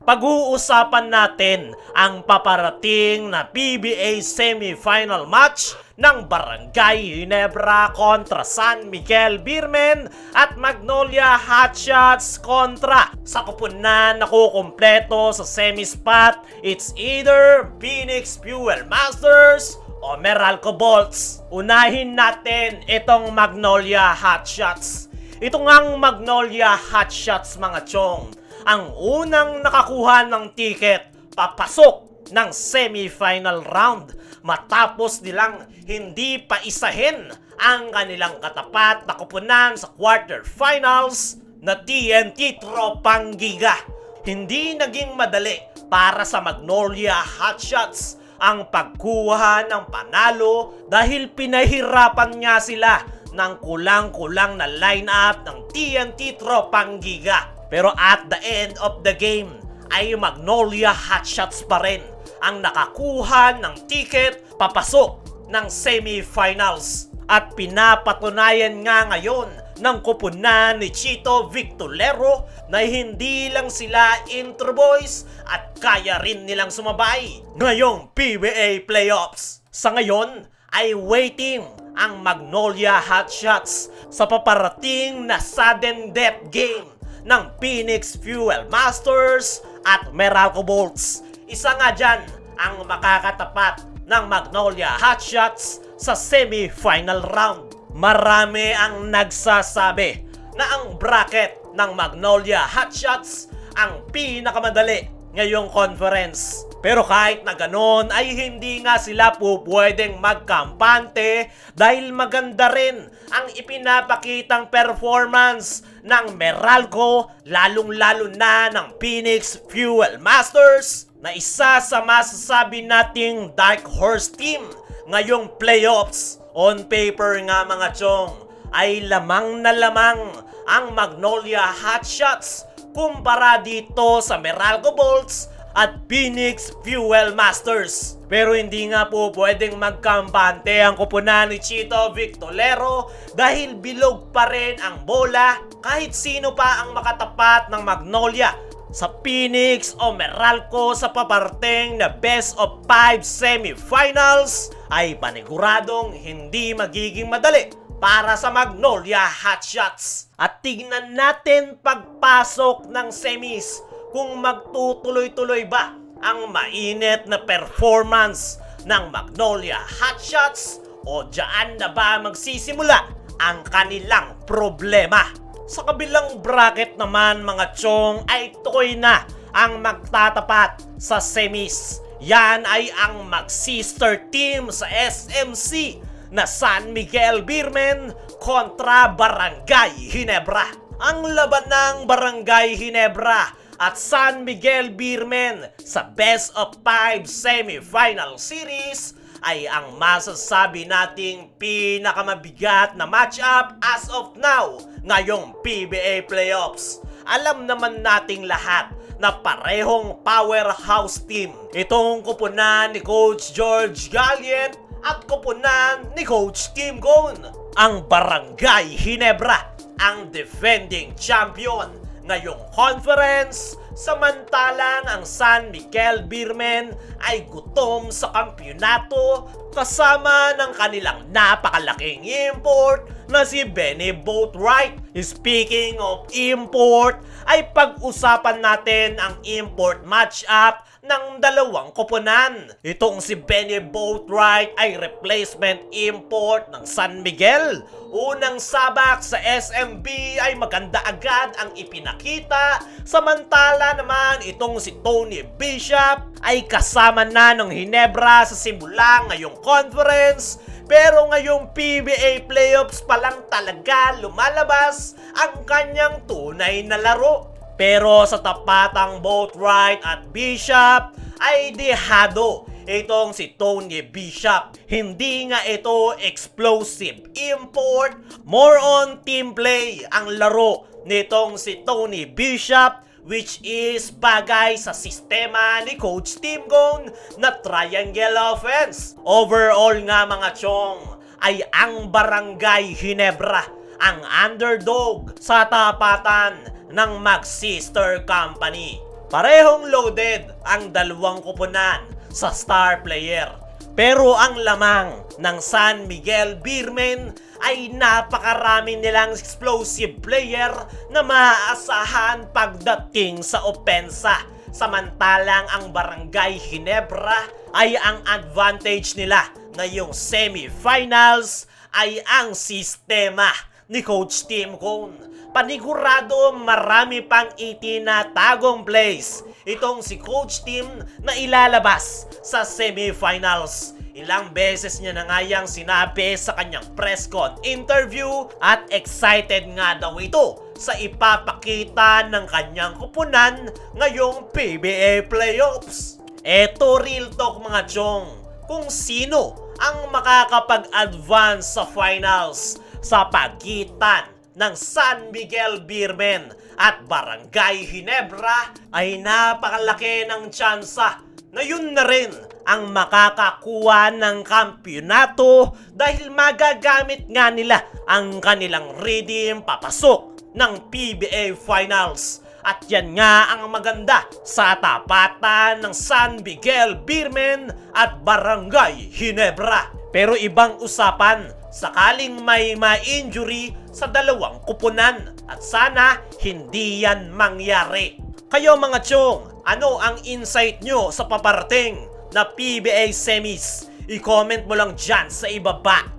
Pag-uusapan natin ang paparating na PBA semifinal match ng Barangay Ginebra kontra San Miguel Beermen at Magnolia Hotshots kontra sa kupunan na kukumpleto sa semi-spot. It's either Phoenix Fuel Masters o Meralco Bolts. Unahin natin itong Magnolia Hotshots. Ito ngang Magnolia Hotshots mga chong, ang unang nakakuha ng ticket papasok ng semifinal round matapos nilang hindi pa isahin ang kanilang katapat na kupunan sa quarterfinals na TNT Tropang Giga. Hindi naging madali para sa Magnolia Hotshots ang pagkuha ng panalo dahil pinahirapan nga sila ng kulang-kulang na lineup ng TNT Tropang Giga. Pero at the end of the game ay Magnolia Hotshots pa rin ang nakakuha ng ticket papasok ng semifinals. At pinapatunayan nga ngayon ng kupunan ni Chito Victolero na hindi lang sila Intro Boys at kaya rin nilang sumabay ngayong PBA Playoffs. Sa ngayon ay waiting ang Magnolia Hotshots sa paparating na sudden death game ng Phoenix Fuel Masters at Meralco Bolts. Isa nga dyan ang makakatapat ng Magnolia Hotshots sa semi-final round. Marami ang nagsasabi na ang bracket ng Magnolia Hotshots ang pinakamadali ngayong conference. Pero kahit na ganon ay hindi nga sila po pwedeng magkampante dahil maganda rin ang ipinapakitang performance ng Meralco, lalong-lalo na ng Phoenix Fuel Masters na isa sa masasabi nating dark horse team ngayong playoffs. On paper nga mga chong ay lamang na lamang ang Magnolia Hotshots kumpara dito sa Meralco Bolts at Phoenix Fuel Masters. Pero hindi nga po pwedeng magkampante ang kupunan ni Chito Victolero dahil bilog pa rin ang bola kahit sino pa ang makatapat ng Magnolia sa Phoenix o Meralco sa paparteng na best of 5 semifinals ay paniguradong hindi magiging madali para sa Magnolia Hotshots. At tignan natin pagpasok ng semis kung magtutuloy-tuloy ba ang mainit na performance ng Magnolia Hotshots o diyan na ba magsisimula ang kanilang problema. Sa kabilang bracket naman mga chong ay tukoy na ang magtatapat sa semis. Yan ay ang mag-sister team sa SMC na San Miguel Beermen kontra Barangay Ginebra. Ang laban ng Barangay Ginebra at San Miguel Beermen sa best of 5 semifinal series ay ang masasabi nating pinakamabigat na matchup as of now ngayong PBA Playoffs. Alam naman nating lahat na parehong powerhouse team itong kupunan ni Coach George Galliet at kupunan ni Coach Tim Cone. Ang Barangay Ginebra ang defending champion ngayong conference, samantalang ang San Miguel Beermen ay gutom sa kampyonato kasama ng kanilang napakalaking import na si Benny Boatwright. Speaking of import, ay pag-usapan natin ang import matchup ng dalawang koponan. Itong si Benny Boatwright ay replacement import ng San Miguel. Unang sabak sa SMB ay maganda agad ang ipinakita, samantala naman itong si Tony Bishop ay kasama na ng Ginebra sa simula ngayong conference. Pero ngayong PBA Playoffs pa lang talaga lumalabas ang kanyang tunay na laro. Pero sa tapatang Boatwright at Bishop ay dehado itong si Tony Bishop. Hindi nga ito explosive import, more on team play ang laro nitong si Tony Bishop, which is bagay sa sistema ni Coach Tim Cone na triangle offense. Overall nga mga chong ay ang Barangay Ginebra ang underdog sa tapatan ng mag-sister company. Parehong loaded ang dalawang kupunan sa star player. Pero ang lamang ng San Miguel Beermen ay napakarami nilang explosive player na maaasahan pagdating sa opensa. Samantalang ang Barangay Ginebra ay ang advantage nila ngayong semifinals ay ang sistema ni Coach Tim Cone. Panigurado marami pang itinatagong plays itong si Coach Tim na ilalabas sa semifinals. Ilang beses niya na nga yang sinabi sa kanyang press con interview at excited nga daw ito sa ipapakita ng kanyang kupunan ngayong PBA Playoffs. Eto real talk mga chong, kung sino ang makakapag-advance sa finals sa pagitan ng San Miguel Beermen at Barangay Ginebra ay napakalaki ng tsansa na yun na rin ang makakakuha ng kampyonato dahil magagamit nga nila ang kanilang redeem papasok ng PBA Finals. At yan nga ang maganda sa tapatan ng San Miguel Beermen at Barangay Ginebra. Pero ibang usapan sakaling may ma-injury sa dalawang kupunan at sana hindi yan mangyari. Kayo mga chong, ano ang insight nyo sa paparating na PBA semis? I-comment mo lang dyan sa ibaba.